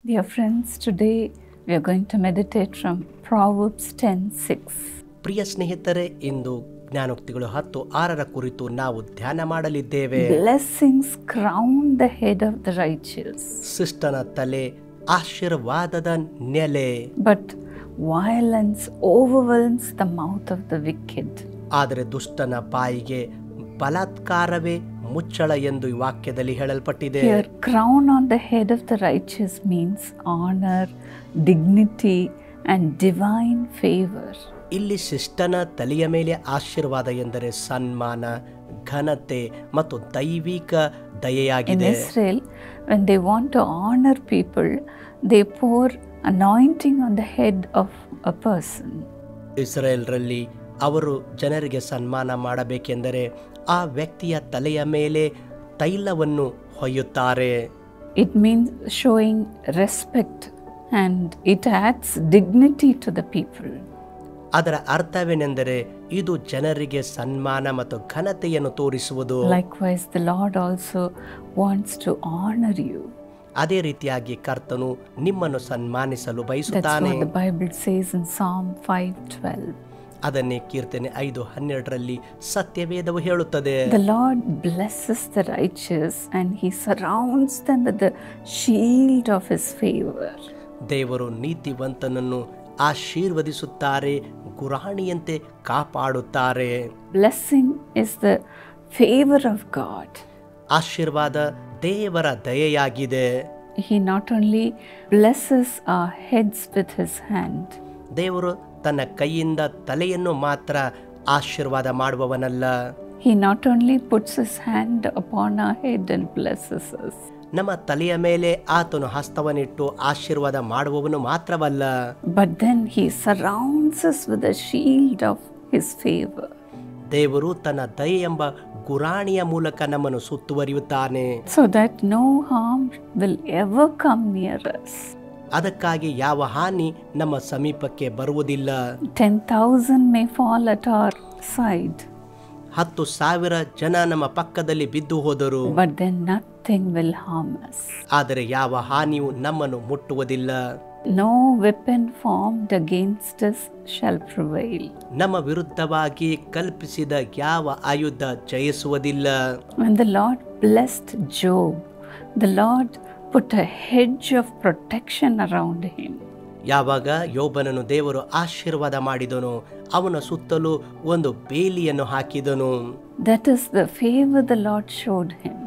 Dear friends, today we are going to meditate from Proverbs 10:6. ಪ್ರಿಯ ಸ್ನೇಹಿತರೆ, ಇಂದು ಜ್ಞಾನೋಕ್ತಿಗಳು 10:6 ಕುರಿತು ನಾವು ಧ್ಯಾನ ಮಾಡಲಿದ್ದೇವೆ. Blessings crown the head of the righteous, ಶಿಷ್ಟನ ತಲೆ ಆಶೀರ್ವಾದದ ನೆಲೆ, but violence overwhelms the mouth of the wicked. ಆದರೆ ದುಷ್ಟನ ಬಾಯಿಗೆ ಬಲಾತ್ಕಾರವೇ ಮುಚ್ಚಳ ಎಂದು ಈ ವಾಕ್ಯದಲ್ಲಿ ಹೇಳಲ್ಪಟ್ಟಿದೆ. Here, crown on the head of the righteous means honor, dignity and divine favor. ಇಲ್ಲಿ ಶಿಷ್ಟನ ತಲೆಯ ಮೇಲೆ ಆಶೀರ್ವಾದ ಎಂದರೆ ಸನ್ಮಾನ, ಘನತೆ ಮತ್ತು ದೈವಿಕ In ದಯೆಯಾಗಿದೆ. Israel, when they want to honor people, they pour anointing on the head of a person. ಇಸ್ರಾಯೇಲ್ರಲ್ಲಿ ಅವರು ಜನರಿಗೆ ಸನ್ಮಾನ ಮಾಡಬೇಕೆಂದರೆ ಆ ವ್ಯಕ್ತಿಯ ತಲೆಯ ಮೇಲೆ ತೈಲವನ್ನು ಹೊಯ್ಯುತ್ತಾರೆ. It means showing respect and it adds dignity to the people. ಅದರ ಅರ್ಥವೇನೆಂದರೆ ಇದು ಜನರಿಗೆ ಸನ್ಮಾನ ಮತ್ತು ಘನತೆಯನ್ನು ತೋರಿಸುವುದು. Likewise, the Lord also wants to honor you. ಅದೇ ರೀತಿಯಾಗಿ ಕರ್ತನು ನಿಮ್ಮನ್ನು ಸನ್ಮಾನಿಸಲು That's ಬಯಸುತ್ತಾನೆ. what the Bible says in Psalm 5:12. ಅದನ್ನೇ ಕೀರ್ತನೆ 5:12 ಸತ್ಯವೇದವು ಹೇಳುತ್ತದೆ. The Lord blesses the righteous and he surrounds them with the shield of his favor. ದೇವರು ನೀತಿವಂತನನ್ನು ಆಶೀರ್ವದಿಸುತ್ತಾರೆ, ಗುರಾಣಿಯಂತೆ ಕಾಪಾಡುತ್ತಾರೆ. Blessing is the favor of God. ಆಶೀರ್ವಾದ ದೇವರ ದಯೆಯಾಗಿದೆ. He not only blesses our heads with his hand, ದೇವರು ತನ್ನ ಕೈಯಿಂದ ತಲೆಯನ್ನು ಮಾತ್ರ ಆಶೀರ್ವಾದ ಮಾಡುವವನಲ್ಲ. he not only puts his hand upon our head and blesses us, ನಮ್ಮ ತಲೆಯ ಮೇಲೆ ಆತನು ಹಸ್ತವನ್ನಿಟ್ಟು ಆಶೀರ್ವಾದ ಮಾಡುವವನು ಮಾತ್ರವಲ್ಲ, but then he surrounds us with a shield of his favor. ದೇವರು ತನ್ನ ದಯೆ ಎಂಬ ಗುರಾಣಿಯ ಮೂಲಕ ನಮ್ಮನ್ನು ಸುತ್ತುವರಿಯುತ್ತಾನೆ. So that no harm will ever come near us. ಅದಕ್ಕಾಗಿ ಯಾವ ಹಾನಿ ನಮ್ಮ ಸಮೀಪಕ್ಕೆ ಬರುವುದಿಲ್ಲ. 10,000 may fall at our side, 10,000 ಜನ ನಮ್ಮ ಪಕ್ಕದಲ್ಲಿ ಬಿದ್ದು ಹೋದರು, but then nothing will harm us. ಆದರೆ ಯಾವ ಹಾನಿಯೂ ನಮ್ಮನ್ನು ಮುಟ್ಟುವುದಿಲ್ಲ. No weapon formed against us shall prevail. ನಮ್ಮ ವಿರುದ್ಧವಾಗಿ ಕಲ್ಪಿಸಿದ ಯಾವ ಆಯುಧ ಜಯಿಸುವುದಿಲ್ಲ. When the Lord blessed Job, the Lord put a hedge of protection around him. ಯಾವಾಗ ಯೋಬನನ್ನು ದೇವರು ಆಶೀರ್ವಾದ ಮಾಡಿದನು, ಅವನ ಸುತ್ತಲೂ ಒಂದು ಬೇಲಿಯನ್ನು ಹಾಕಿದನು. That is the favor the Lord showed him.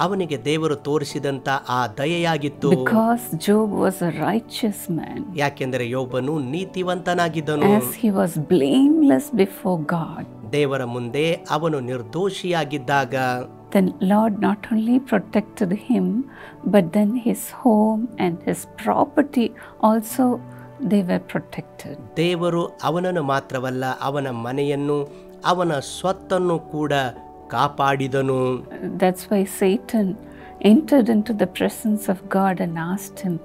ಅವನಿಗೆ ದೇವರು ತೋರಿಸಿದಂತ ಆ ದಯೆಯಾಗಿತ್ತು. Because Job was a righteous man, ಯಾಕೆಂದರೆ ಯೋಬನು ನೀತಿವಂತನಾಗಿದ್ದನು. as he was blameless before God, ದೇವರ ಮುಂದೆ ಅವನು ನಿರ್ದೋಷಿಯಾಗಿದ್ದಾಗ the Lord not only protected him, but then his home and his property also, they were protected. ದೇವರು ಅವನನ್ನು ಮಾತ್ರವಲ್ಲ, ಅವನ ಮನೆಯನ್ನು ಅವನ ಸ್ವತ್ತನ್ನು ಕೂಡ ಕಾಪಾಡಿದನು. That's why Satan entered into the presence of God and asked him,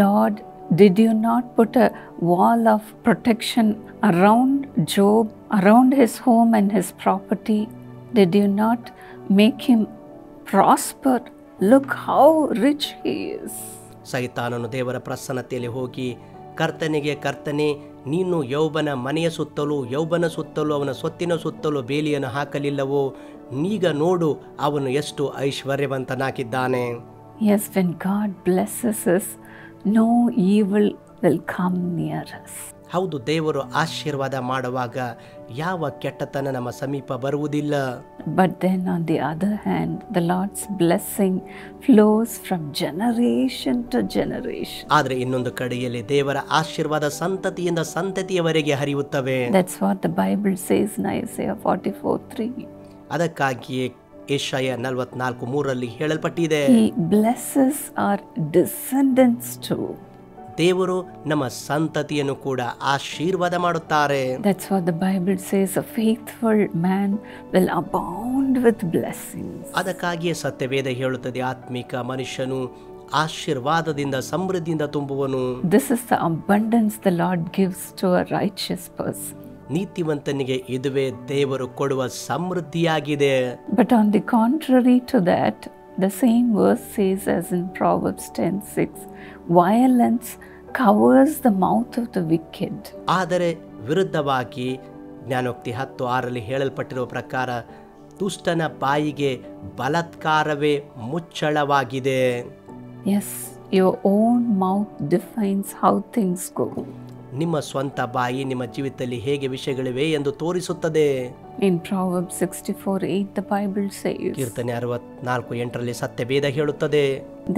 Lord, did you not put a wall of protection around Job, around his home and his property? Did you not make him prosper? Look how rich he is. ಸೈತಾನನು ದೇವರ ಪ್ರಸನ್ನತೆಯಲ್ಲಿ ಹೋಗಿ ಕರ್ತನೆ, ನೀನು ಯೋಬನ ಮನೆಯ ಸುತ್ತಲೂ ಅವನ ಸ್ವತ್ತಿನ ಸುತ್ತಲೂ ಬೇಲಿಯನ್ನು ಹಾಕಲಿಲ್ಲವೋ? ಈಗ ನೋಡು, ಅವನು ಎಷ್ಟು ಐಶ್ವರ್ಯವಂತನಾಗಿದ್ದಾನೆ. Yes, when God blesses us, no evil will come near us. ಹೌದು, ದೇವರು ಆಶೀರ್ವಾದ ಮಾಡುವಾಗ ಯಾವ ಕೆಟ್ಟತನ ನಮ್ಮ ಸಮೀಪ ಬರುವುದಿಲ್ಲ. But then on the other hand, the Lord's blessing flows from generation to generation. ಆದರೆ ಇನ್ನೊಂದು ಕಡೆಯಲ್ಲಿ ದೇವರ ಆಶೀರ್ವಾದ ಸಂತತಿಯಿಂದ ಸಂತತಿಯವರೆಗೆ ಹರಿಯುತ್ತವೆ. That's what the Bible says in Isaiah 44:3. ಅದಕ್ಕಾಗಿಯೇ ಯೆಶಾಯ 44:3 ಹೇಳಲ್ಪಟ್ಟಿದೆ, He blesses our descendants too. ದೇವರು ನಮ್ಮ ಸಂತತಿಯನ್ನು ಕೂಡ ಆಶೀರ್ವಾದ ಮಾಡುತ್ತಾರೆ. That's what the Bible says, a faithful man will abound with blessings. ಅದಕ್ಕಾಗಿಯೇ ಸತ್ಯವೇದ ಹೇಳುತ್ತದೆ, ಆತ್ಮಿಕ ಮನುಷ್ಯನು ಆಶೀರ್ವಾದದಿಂದ ಸಮೃದ್ಧಿಯಿಂದ ತುಂಬುವನು. This is the abundance the Lord gives to a righteous person. ನೀತಿವಂತನಿಗೆ ಇದುವೇ ದೇವರು ಕೊಡುವ ಸಮೃದ್ಧಿಯಾಗಿದೆ. But on the contrary to that, the same verse says, as in Proverbs 10:6, violence covers the mouth of the wicked. ಆದರೆ ವಿರುದ್ಧವಾಗಿ ಜ್ಞಾನೋಕ್ತಿ 10:6 ಹೇಳಲ್ಪಟ್ಟಿರುವ ಪ್ರಕಾರ ದುಷ್ಟನ ಬಾಯಿಗೆ ಬಲಾತ್ಕಾರವೇ ಮುಚ್ಚಳವಾಗಿದೆ. Yes, your own mouth defines how things go. ನಿಮ್ಮ ಸ್ವಂತ ಬಾಯಿ ನಿಮ್ಮ ಜೀವಿತದಲ್ಲಿ ಹೇಗೆ ವಿಷಯಗಳಿವೆ ಎಂದು ತೋರಿಸುತ್ತದೆ. In Proverbs 64:8 the Bible says, ಕೀರ್ತನೆ 64:8 ಸತ್ಯವೇದ ಹೇಳುತ್ತದೆ,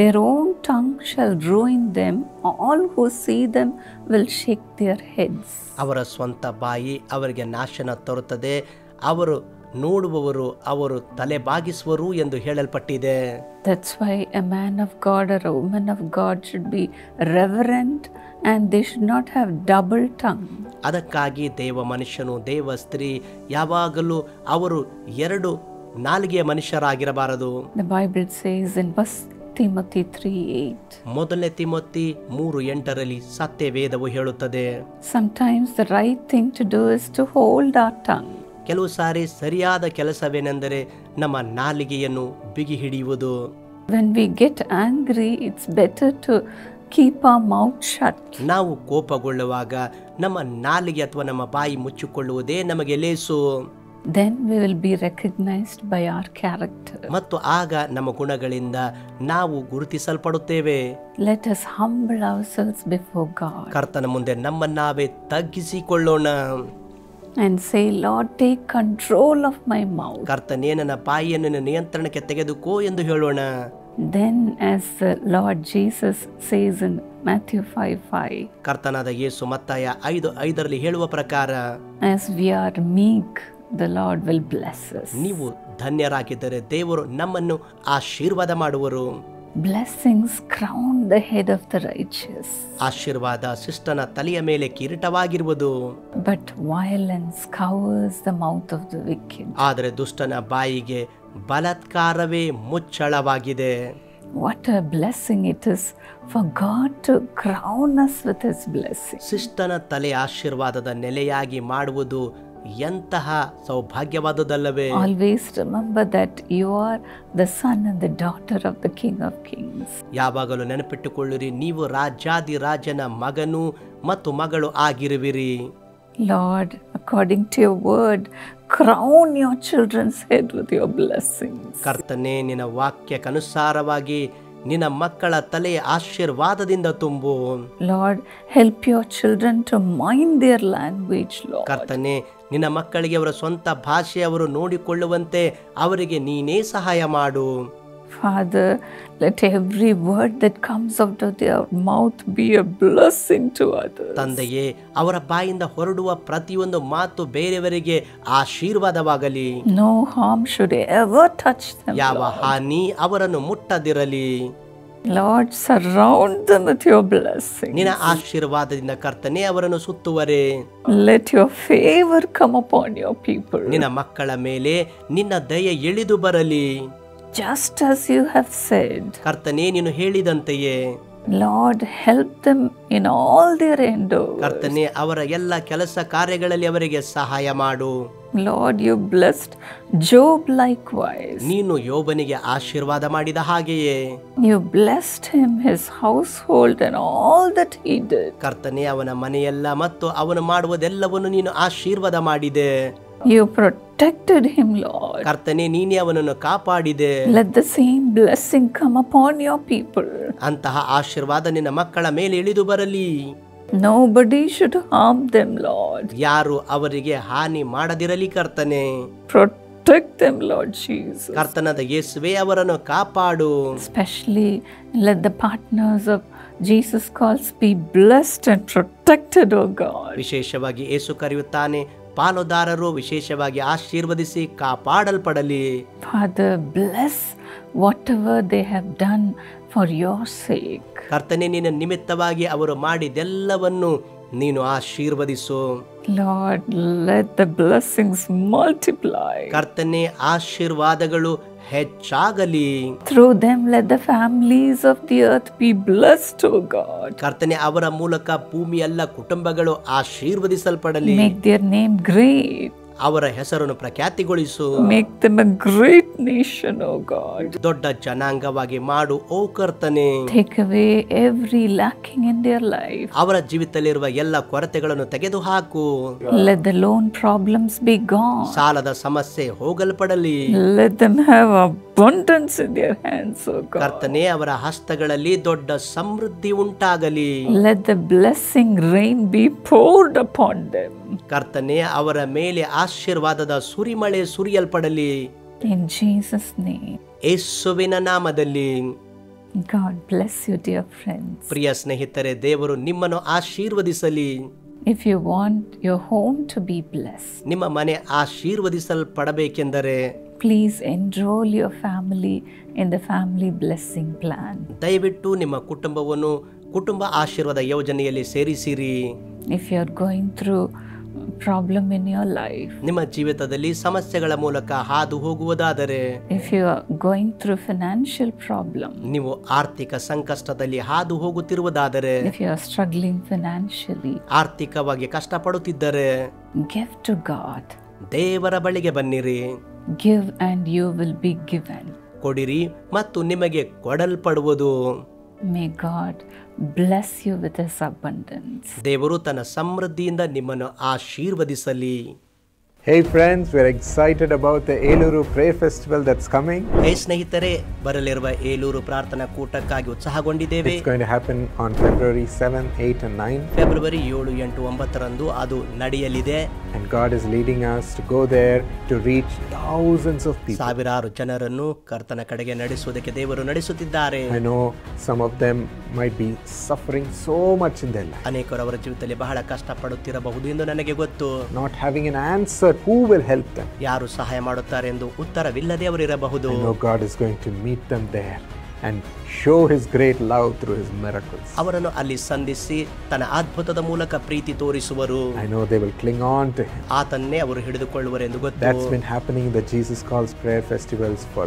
their own tongue shall ruin them, all who see them will shake their heads. ಅವರ ಸ್ವಂತ ಬಾಯಿ ಅವರಿಗೆ ನಾಶನ ತರುತ್ತದೆ, ಅವರು ನೋಡುವವರು ಅವರು ತಲೆ ಬಾಗಿಸುವರು ಎಂದು ಹೇಳಲ್ಪಟ್ಟಿದೆ. That's why a man of God or a woman of God should be reverent and they should not have double tongue. ಅದಕ್ಕಾಗಿ ದೇವ ಮನುಷ್ಯನು ದೇವ ಸ್ತ್ರೀ ಯಾವಾಗಲೂ ಅವರು ಎರಡು ನಾಲಿಗೆಯ ಮನುಷ್ಯರಾಗಿರಬಾರದು. The Bible says in 1 Timothy 3:8. ಮೊದಲನೇ ತಿಮೋತಿ 3:8 ಸತ್ಯವೇದವು ಹೇಳುತ್ತದೆ, Sometimes the right thing to do is to hold our tongue. ಕೆಲವು ಸಾರಿ ಸರಿಯಾದ ಕೆಲಸವೇನೆಂದರೆ ನಮ್ಮ ನಾಲಿಗೆಯನ್ನು ಬಿಗಿ ಹಿಡಿಯುವುದು. When we get angry, it's better to keep our mouth shut. ನಾವು ಕೋಪಗೊಳ್ಳುವಾಗ ನಮ್ಮ ನಾಲಿಗೆ ಅಥವಾ ನಮ್ಮ ಬಾಯಿ ಮುಚ್ಚಿಕೊಳ್ಳುವುದೇ ನಮಗೆ ಲೇಸು. Then we will be recognized by our character. ಮತ್ತು ಆಗ ನಮ್ಮ ಗುಣಗಳಿಂದ ನಾವು ಗುರುತಿಸಲ್ಪಡುತ್ತೇವೆ. Let us humble ourselves before God ಕರ್ತನ ಮುಂದೆ ನಮ್ಮನ್ನಾವೇ ತಗ್ಗಿಸಿಕೊಳ್ಳೋಣ. and say, Lord, take control of my mouth. ಕರ್ತನೇ ನನ್ನ ಬಾಯಿಯನ್ನು ನಿಯಂತ್ರಣಕ್ಕೆ ತೆಗೆದುಕೋ ಎಂದು ಹೇಳೋಣ. Then, as the Lord Jesus says in Matthew 5:5, ಕರ್ತನಾದ ಯೇಸು ಮತ್ತಾಯ 5:5 ಹೇಳುವ ಪ್ರಕಾರ, as we are meek, the Lord will bless us. ನೀವು ಧನ್ಯರಾಗಿದ್ದರೆ ದೇವರು ನಮ್ಮನ್ನು ಆಶೀರ್ವಾದ ಮಾಡುವರು. Blessings crown the head of the righteous, ಆಶೀರ್ವಾದ ಶಿಷ್ಟನ ತಲೆಯ ಮೇಲೆ ಕಿರೀಟವಾಗಿರುವುದು, but violence covers the mouth of the wicked. ಆದರೆ ದುಷ್ಟನ ಬಾಯಿಗೆ ಬಲಾತ್ಕಾರವೇ ಮುಚ್ಚಳವಾಗಿದೆ. What a blessing it is for God to crown us with His blessing. ಶಿಷ್ಟನ ತಲೆ ಆಶೀರ್ವಾದದ ನೆಲೆಯಾಗಿ ಮಾಡುವುದು ಎಂತಹ ಸೌಭಾಗ್ಯವಾದುದಲ್ಲವೇ. Always remember that you are the son and the daughter of the King of Kings. ಯಾವಾಗಲೂ ನೆನಪಿಟ್ಟುಕೊಳ್ಳಿರಿ, ನೀವು ರಾಜಾದಿ ರಾಜನ ಮಗನು ಮತ್ತು ಮಗಳು ಆಗಿರುವಿರಿ. Lord, according to your word, crown your children's head with your blessings. ಕರ್ತನೇ, ನಿನ್ನ ವಾಕ್ಯಕ್ಕನುಸಾರವಾಗಿ ನಿನ್ನ ಮಕ್ಕಳ ತಲೆಯ ಆಶೀರ್ವಾದದಿಂದ ತುಂಬು. Lord, help your children to mind their language, Lord. ಕರ್ತನೇ, ನಿನ್ನ ಮಕ್ಕಳಿಗೆ ಅವರ ಸ್ವಂತ ಭಾಷೆ ಅವರು ನೋಡಿಕೊಳ್ಳುವಂತೆ ಅವರಿಗೆ ನೀನೇ ಸಹಾಯ ಮಾಡು. Father, let every word that comes out of their mouth be a blessing to others. ತಂದೆಯೇ, ಅವರ ಬಾಯಿಂದ ಹೊರಡುವ ಪ್ರತಿಯೊಂದು ಮಾತು ಬೇರೆಯವರಿಗೆ ಆಶೀರ್ವಾದವಾಗಲಿ. No harm should ever touch them, ಯಾವ Lord. ಹಾನಿ ಅವರನ್ನು ಮುಟ್ಟದಿರಲಿ. Lord, surround them with your blessings. ನಿನ್ನ ಆಶೀರ್ವಾದದಿಂದ ಕರ್ತನೇ ಅವರನ್ನು ಸುತ್ತುವರೆ. Let your favor come upon your people. ನಿನ್ನ ಮಕ್ಕಳ ಮೇಲೆ ನಿನ್ನ ದಯೆ ಇಳಿದು ಬರಲಿ. Just as you have said, ಕರ್ತನೇ, ನೀನು ಹೇಳಿದಂತೆಯೇ Lord, help them in all their endeavors. ಕರ್ತನೇ, ಅವರ ಎಲ್ಲ ಕೆಲಸ ಕಾರ್ಯಗಳಲ್ಲಿ ಅವರಿಗೆ ಸಹಾಯ ಮಾಡು. Lord, you blessed Job likewise. ನೀನು ಯೋಬನಿಗೆ ಆಶೀರ್ವಾದ ಮಾಡಿದ ಹಾಗೆಯೇ You blessed him, his household, and all that he did. ಕರ್ತನೇ, ಅವನ ಮನೆಯೆಲ್ಲ ಮತ್ತು ಅವನು ಮಾಡುವುದೆಲ್ಲವನ್ನು ನೀನು ಆಶೀರ್ವಾದ ಮಾಡಿದೆ. You protected him, Lord. ಕರ್ತನೇ, ನೀನೇ ಅವನನ್ನು ಕಾಪಾಡಿದೆ. Let the same blessing come upon your people. ಅಂತಹ ಆಶೀರ್ವಾದ ನಿನ್ನ ಮಕ್ಕಳ ಮೇಲೆ ಇಳಿದು ಬರಲಿ. Nobody should harm them, Lord. ಯಾರು ಅವರಿಗೆ ಹಾನಿ ಮಾಡದಿರಲಿ ಕರ್ತನೇ. Protect them, Lord Jesus. ಕರ್ತನಾದ ಯೇಸುವೇ ಅವರನ್ನು ಕಾಪಾಡು. Especially let the partners of Jesus calls be blessed and protected, O God. ವಿಶೇಷವಾಗಿ ಯೇಸು ಕರೆಯುತ್ತಾನೆ, ಪಾಲುದಾರರು ವಿಶೇಷವಾಗಿ ಆಶೀರ್ವದಿಸಿ ಕಾಪಾಡಲ್ಪಡಲಿ. Father, bless whatever they have done for your sake. ಕರ್ತನೇ, ನಿನ್ನ ನಿಮಿತ್ತವಾಗಿ ಅವರು ಮಾಡಿದೆಲ್ಲವನ್ನು ನೀನು ಆಶೀರ್ವದಿಸು. Lord, let the blessings multiply. ಕರ್ತನೇ, ಆಶೀರ್ವಾದಗಳು ಹೆಚ್ಚಾಗಲಿ. Through them let the families of the earth be blessed, O God. ಕರ್ತನೇ, ಅವರ ಮೂಲಕ ಭೂಮಿಯ ಎಲ್ಲ ಕುಟುಂಬಗಳು ಆಶೀರ್ವದಿಸಲ್ಪಡಲಿ. Make their name great. ಅವರ ಹೆಸರನ್ನು ಪ್ರಖ್ಯಾತಿಗೊಳಿಸು. Make them a great nation, O God. ದೊಡ್ಡ ಜನಾಂಗವಾಗಿ ಮಾಡು ಓ ಕರ್ತನೆ. Take away every lacking in their life. ಅವರ ಜೀವಿತದಲ್ಲಿರುವ ಎಲ್ಲ ಕೊರತೆಗಳನ್ನು ತೆಗೆದುಹಾಕು. Let the loan problems be gone. ಸಾಲದ ಸಮಸ್ಯೆ ಹೋಗಲ್ಪಡಲಿ. Let them have abundance in their hands, O God. ಕರ್ತನೆ, ಅವರ ಹಸ್ತಗಳಲ್ಲಿ ದೊಡ್ಡ ಸಮೃದ್ಧಿ ಉಂಟಾಗಲಿ. Let the blessing rain be poured upon them. ಕರ್ತನೆ, ಅವರ ಮೇಲೆ ಆಶೀರ್ವಾದದ ಸುರಿಮಳೆ ಸುರಿಯಲ್ಪಡಲಿ. In Jesus' name. ಯೇಸುವಿನ ನಾಮದಲ್ಲಿ. God bless you, dear friends. ಪ್ರಿಯ ಸ್ನೇಹಿತರೆ, ದೇವರು ನಿಮ್ಮನ್ನು ಆಶೀರ್ವದಿಸಲಿ. If you want your home to be blessed, ನಿಮ್ಮ ಮನೆ ಆಶೀರ್ವದಿಸಲ್ಪಡಬೇಕೆಂದರೆ please enroll your family in the family blessing plan. ದಯವಿಟ್ಟು ನಿಮ್ಮ ಕುಟುಂಬವನ್ನು ಕುಟುಂಬ ಆಶೀರ್ವಾದ ಯೋಜನೆಯಲ್ಲಿ ಸೇರಿಸಿರಿ. If you are going through problem in your life, ನಿಮ್ಮ ಜೀವಿತದಲ್ಲಿ ಸಮಸ್ಯೆಗಳ ಮೂಲಕ ಹಾದು ಹೋಗುವುದಾದರೆ, if you are going through financial problem, ನೀವು ಆರ್ಥಿಕ ಸಂಕಷ್ಟದಲ್ಲಿ ಹಾದು ಹೋಗುತ್ತಿರುವುದಾದರೆ, if you are struggling financially, ಆರ್ಥಿಕವಾಗಿ ಕಷ್ಟಪಡುತ್ತಿದ್ದರೆ, give to God. ದೇವರ ಬಳಿಗೆ ಬನ್ನಿರಿ. Give and you will be given. ಕೊಡಿರಿ ಮತ್ತು ನಿಮಗೆ ಕೊಡಲ್ಪಡುವುದು. May God bless you with His abundance. ದೇವರು ತನ್ನ ಸಮೃದ್ಧಿಯಿಂದ ನಿಮ್ಮನ್ನು ಆಶೀರ್ವದಿಸಲಿ. Hey friends, we're excited about the Eluru Prayer Festival that's coming. ಹೇ ಸ್ನೇಹಿತರೆ, ಬರಲಿರುವ ಏಲೂರು ಪ್ರಾರ್ಥನಾ ಕೂಟಕ್ಕಾಗಿ ಉತ್ಸಾಹಗೊಂಡಿದ್ದೇವೆ. It's going to happen on February 7, 8 and 9. February 7, 8, 9ರಂದು ಅದು ನಡೆಯಲಿದೆ. And God is leading us to go there to reach thousands of people. ಸಾವಿರಾರು ಜನರನ್ನು ಕರ್ತನ ಕಡೆಗೆ ನಡೆಸುವುದಕ್ಕೆ ದೇವರು ನಡೆಸುತ್ತಿದ್ದಾರೆ. I know some of them might be suffering so much in their life. ಅನೇಕರು ಅವರ ಜೀವಿತದಲ್ಲಿ ಬಹಳ ಕಷ್ಟಪಡುತ್ತಿರಬಹುದು ಎಂದು ನನಗೆ ಗೊತ್ತು. Not having an answer, who will help them? ಯಾರು ಸಹಾಯ ಮಾಡುತ್ತಾರೆ ಎಂದು ಉತ್ತರವಿಲ್ಲದೆ ಅವರಿರಬಹುದು. I know God is going to meet them there and show His great love through His miracles. ಅವರನ್ನು ಅಲ್ಲಿ ಸಂಧಿಸಿ ತನ್ನ ಅದ್ಭುತದ ಮೂಲಕ ಪ್ರೀತಿ ತೋರಿಸುವರು. I know they will cling on to Him. ಆತನ್ನೇ ಅವರು ಹಿಡಿದುಕೊಳ್ಳುವರೆಂದು ಗೊತ್ತು. That's been happening in the Jesus Calls prayer festivals for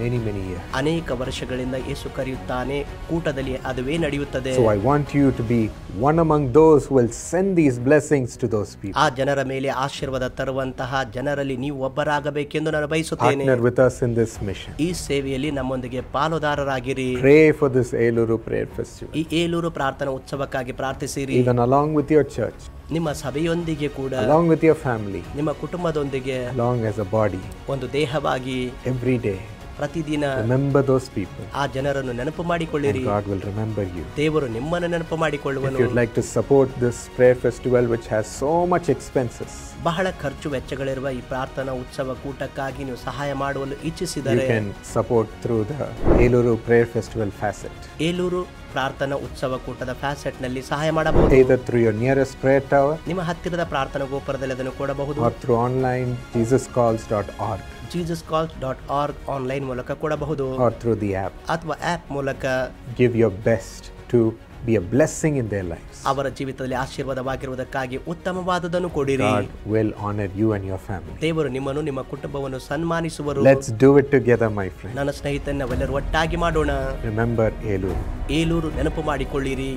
many years. ಅನೇಕ ವರ್ಷಗಳಿಂದ ಯೇಸು ಕರೆಯುತ್ತಾನೆ ಕೂಟದಲ್ಲಿ ಅದುವೇ ನಡೆಯುತ್ತದೆ. So I want you to be one among those who will send these blessings to those people. ಆ ಜನರ ಮೇಲೆ ಆಶೀರ್ವಾದ ತರುವಂತಹ ಜನರಲ್ಲಿ ನೀವು ಒಬ್ಬರಾಗಬೇಕೆಂದು ನಾನು ಬಯಸುತ್ತೇನೆ. Partner with us in this mission. ಈ ಸೇವೆಯಲ್ಲಿ ನಮ್ಮೊಂದಿಗೆ ಪಾಲುದಾರರಾಗಿರಿ. Pray for this Eluru prayer festival. ಈ ಏಲೂರು ಪ್ರಾರ್ಥನಾ ಉತ್ಸವಕ್ಕಾಗಿ ಪ್ರಾರ್ಥಿಸಿರಿ. Even along with your church, ನಿಮ್ಮ ಸಭೆಯೊಂದಿಗೆ ಕೂಡ, along with your family, ನಿಮ್ಮ ಕುಟುಂಬದೊಂದಿಗೆ, along as a body, ಒಂದು ದೇಹವಾಗಿ every day ಪ್ರತಿದಿನ remember those people. ಆ ಜನರನ್ನು ನೆನಪು ಮಾಡಿಕೊಳ್ಳಿರಿ. God will remember you. ದೇವರು ನಿಮ್ಮನ್ನು ನೆನಪು If ಮಾಡಿಕೊಳ್ಳುವನು. you'd like to support this prayer festival which has so much expenses, ಬಹಳ ಖರ್ಚು ವೆಚ್ಚಗಳಿರುವ ಈ ಪ್ರಾರ್ಥನಾ ಉತ್ಸವ ಕೂಟಕ್ಕಾಗಿ ನೀವು ಸಹಾಯ ಮಾಡಲು you ಇಚ್ಛಿಸಿದರೆ can support through the Eluru prayer festival facet. Eluru ಪ್ರಾರ್ಥನಾ ಉತ್ಸವ ಕೂಟದ ಫ್ಯಾಸೆಟ್ ನಲ್ಲಿ ಸಹಾಯ ಮಾಡಬಹುದು. Either through your nearest prayer tower ನಿಮ್ಮ ಹತ್ತಿರದ ಪ್ರಾರ್ಥನಾ ಗೋಪುರದಲ್ಲಿ ಅದನ್ನು ಕೊಡಬಹುದು. or through online jesuscalls.org jesuscalls.org online ಮೂಲಕ ಕೊಡಬಹುದು. or through the app. ಅಥವಾ ಆಪ್ ಮೂಲಕ Give your best to be a blessing in their lives. ಅವರ ಜೀವಿತದಲ್ಲಿ ಆಶೀರ್ವಾದವಾಗಿರುವುದಕ್ಕಾಗಿ ಉತ್ತಮವಾದದನ್ನು ಕೊಡಿರಿ. God will honor you and your family. ದೇವರು ನಿಮ್ಮನ್ನು ನಿಮ್ಮ ಕುಟುಂಬವನ್ನು ಸನ್ಮಾನಿಸುವರು. Let's do it together, my friend. ನನ್ನ ಸ್ನೇಹಿತನ ನಾವೆಲ್ಲರೂ ಒಟ್ಟಾಗಿ ಮಾಡೋಣ. Remember Eluru. ಏಲೂರು ನೆನಪು ಮಾಡಿಕೊಳ್ಳಿರಿ.